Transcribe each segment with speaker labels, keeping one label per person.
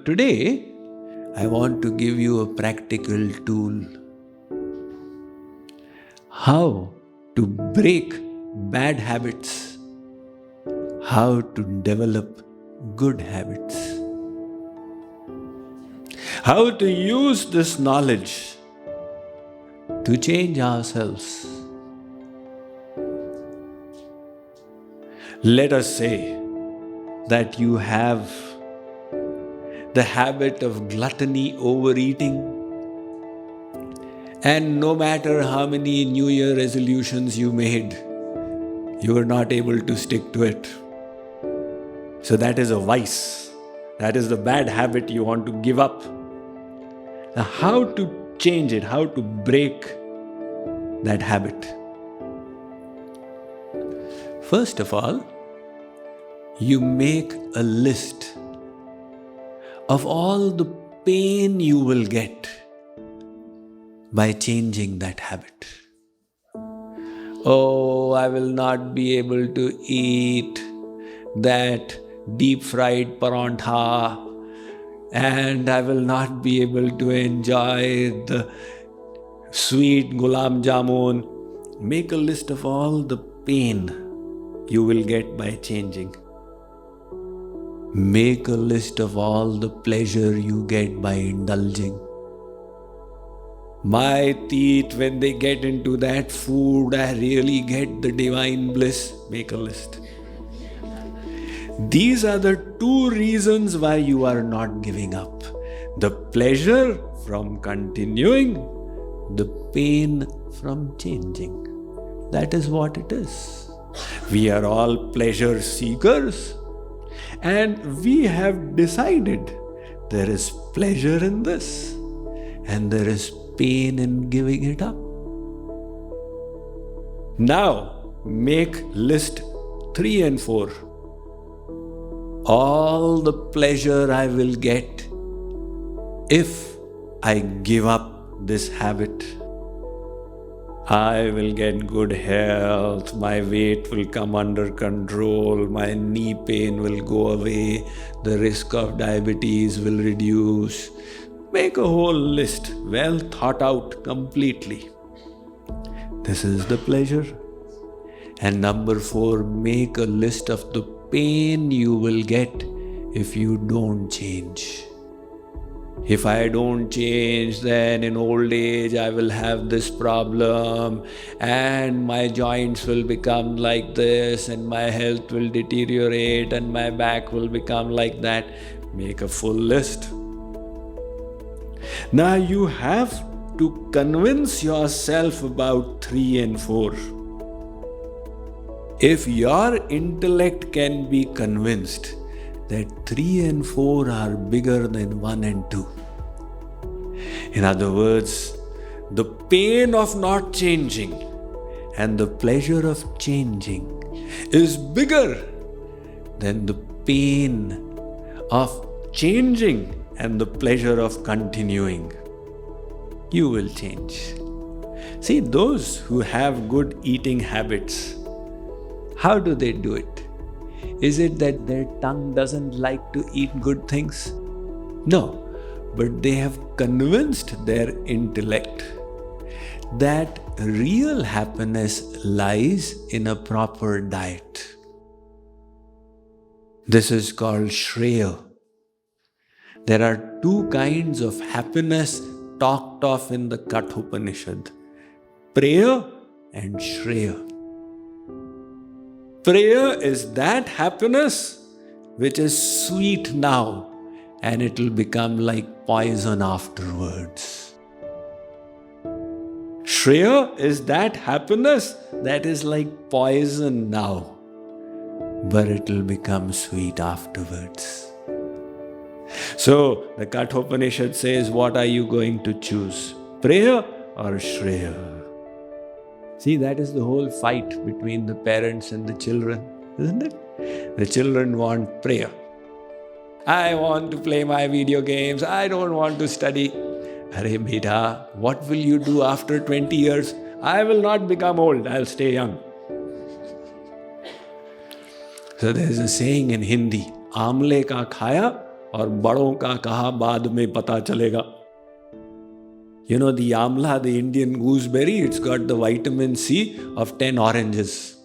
Speaker 1: today, I want to give you a practical tool. How to break bad habits. How to develop good habits. How to use this knowledge to change ourselves. Let us say that you have the habit of gluttony, overeating, and no matter how many New Year resolutions you made, you were not able to stick to it. So that is a vice. That is the bad habit you want to give up. Now, how to change it? How to break that habit? First of all, you make a list of all the pain you will get by changing that habit. Oh, I will not be able to eat that deep fried parantha, and I will not be able to enjoy the sweet gulab jamun. Make a list of all the pain you will get by changing. Make a list of all the pleasure you get by indulging. My teeth, when they get into that food, I really get the divine bliss. Make a list. These are the two reasons why you are not giving up. The pleasure from continuing, the pain from changing. That is what it is. We are all pleasure seekers, and we have decided there is pleasure in this and there is pain in giving it up. Now, make list 3 and 4. All the pleasure I will get if I give up this habit. I will get good health, my weight will come under control, my knee pain will go away, the risk of diabetes will reduce. Make a whole list, well thought out completely. This is the pleasure. And number 4, make a list of the pain you will get if you don't change. If I don't change, then in old age I will have this problem, and my joints will become like this, and my health will deteriorate, and my back will become like that. Make a full list. Now you have to convince yourself about 3 and 4. If your intellect can be convinced that 3 and 4 are bigger than 1 and 2. In other words, the pain of not changing and the pleasure of changing is bigger than the pain of changing and the pleasure of continuing. You will change. See, those who have good eating habits, how do they do it? Is it that their tongue doesn't like to eat good things? No, but they have convinced their intellect that real happiness lies in a proper diet. This is called Shreya. There are 2 kinds of happiness talked of in the Kathopanishad: Prayer and Shreya. Prayer is that happiness which is sweet now, and it will become like poison afterwards. Shreya is that happiness that is like poison now, but it will become sweet afterwards. So the Kathopanishad says, what are you going to choose? Prayer or Shreya? See, that is the whole fight between the parents and the children, isn't it? The children want prayer. I want to play my video games. I don't want to study. Arey beta, what will you do after 20 years? I will not become old. I'll stay young. So there's a saying in Hindi, Aamle ka khaya, और बड़ों का कहा बाद में पता चलेगा. You know, the amla, the Indian gooseberry, it's got the vitamin C of 10 oranges.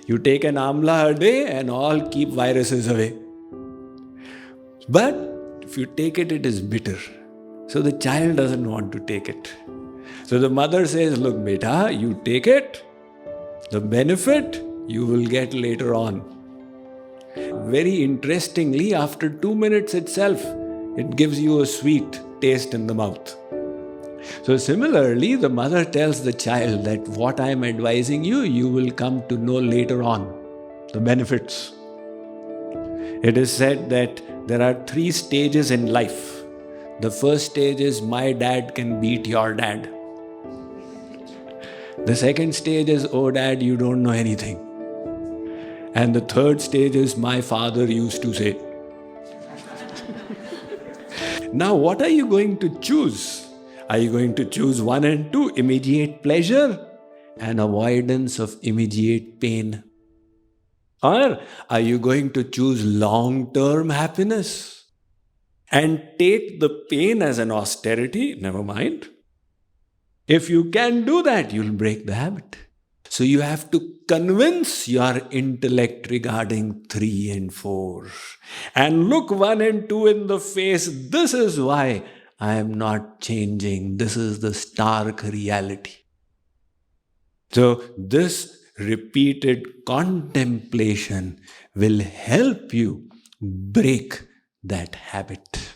Speaker 1: You take an amla a day and all keep viruses away. But if you take it, it is bitter. So the child doesn't want to take it. So the mother says, look, beta, you take it. The benefit you will get later on. Very interestingly, after 2 minutes itself, it gives you a sweet taste in the mouth. So similarly, the mother tells the child that what I am advising you, you will come to know later on, the benefits. It is said that there are 3 stages in life. The first stage is my dad can beat your dad. The second stage is, oh dad, you don't know anything. And the third stage is, my father used to say. Now, what are you going to choose? Are you going to choose 1 and 2, immediate pleasure and avoidance of immediate pain? Or are you going to choose long-term happiness and take the pain as an austerity? Never mind. If you can do that, you'll break the habit. So you have to convince your intellect regarding 3 and 4 and look 1 and 2 in the face. This is why I am not changing. This is the stark reality. So this repeated contemplation will help you break that habit.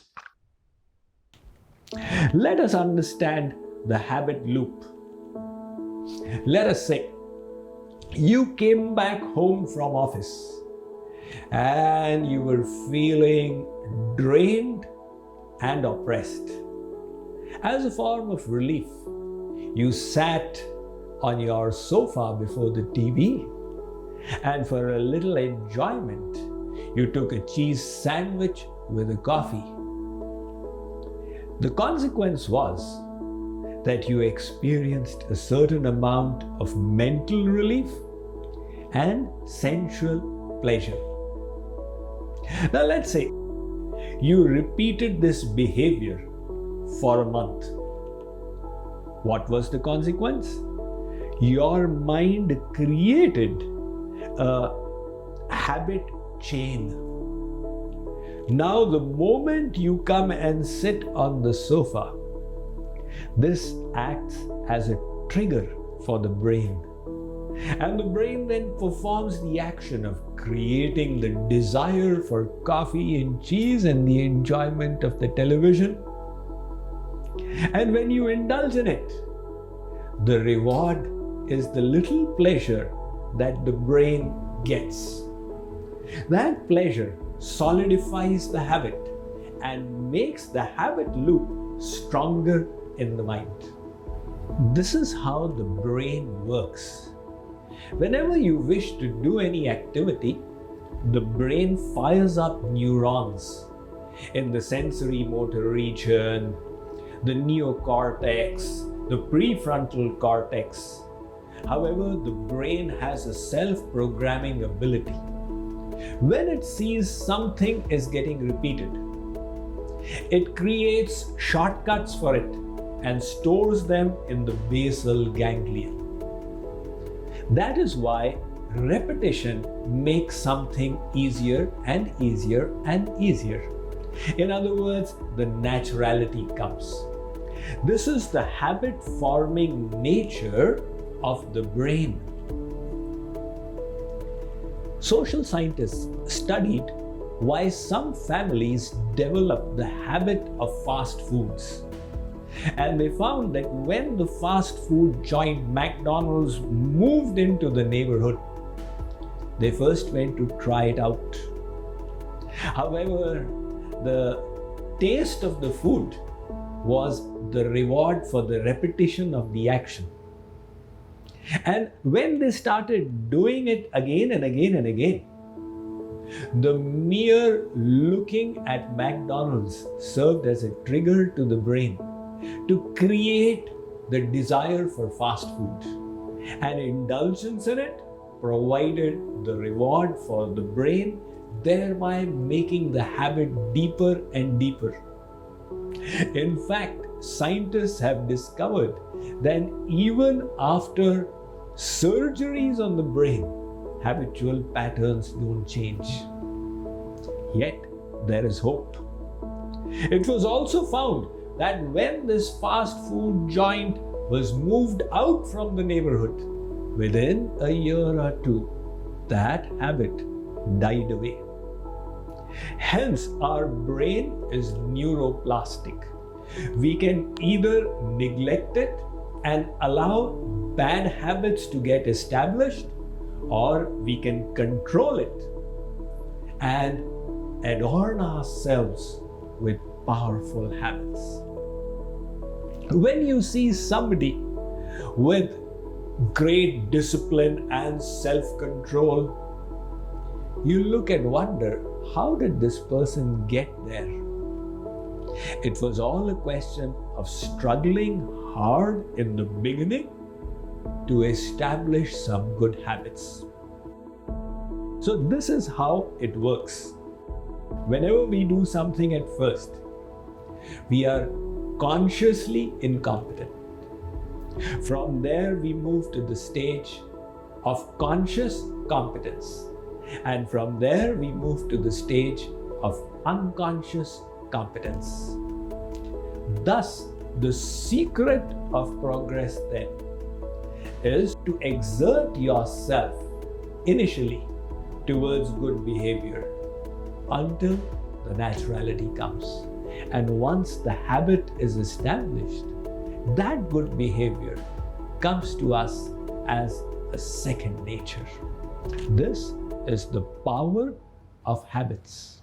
Speaker 1: Let us understand the habit loop. Let us say you came back home from office and you were feeling drained and oppressed. As a form of relief, you sat on your sofa before the TV, and for a little enjoyment, you took a cheese sandwich with a coffee. The consequence was that you experienced a certain amount of mental relief and sensual pleasure. Now let's say you repeated this behavior for a month. What was the consequence? Your mind created a habit chain. Now the moment you come and sit on the sofa, this acts as a trigger for the brain. And the brain then performs the action of creating the desire for coffee and cheese and the enjoyment of the television. And when you indulge in it, the reward is the little pleasure that the brain gets. That pleasure solidifies the habit and makes the habit loop stronger in the mind. This is how the brain works. Whenever you wish to do any activity, the brain fires up neurons in the sensory motor region, the neocortex, the prefrontal cortex. However, the brain has a self-programming ability. When it sees something is getting repeated, it creates shortcuts for it and stores them in the basal ganglia. That is why repetition makes something easier and easier and easier. In other words, the naturality comes. This is the habit-forming nature of the brain. Social scientists studied why some families develop the habit of fast foods. And they found that when the fast food joint McDonald's moved into the neighborhood, they first went to try it out. However, the taste of the food was the reward for the repetition of the action. And when they started doing it again and again and again, the mere looking at McDonald's served as a trigger to the brain to create the desire for fast food. And indulgence in it provided the reward for the brain thereby making the habit deeper and deeper. In fact, scientists have discovered that even after surgeries on the brain, habitual patterns don't change. Yet, there is hope. It was also found that when this fast food joint was moved out from the neighborhood, within a year or two, that habit died away. Hence, our brain is neuroplastic. We can either neglect it and allow bad habits to get established, or we can control it and adorn ourselves with powerful habits. When you see somebody with great discipline and self-control, you look and wonder, how did this person get there? It was all a question of struggling hard in the beginning to establish some good habits. So this is how it works. Whenever we do something at first, we are consciously incompetent. From there, we move to the stage of conscious competence. And from there, we move to the stage of unconscious competence. Thus, the secret of progress then is to exert yourself initially towards good behavior until the naturality comes. And once the habit is established, that good behavior comes to us as a second nature. This is the power of habits.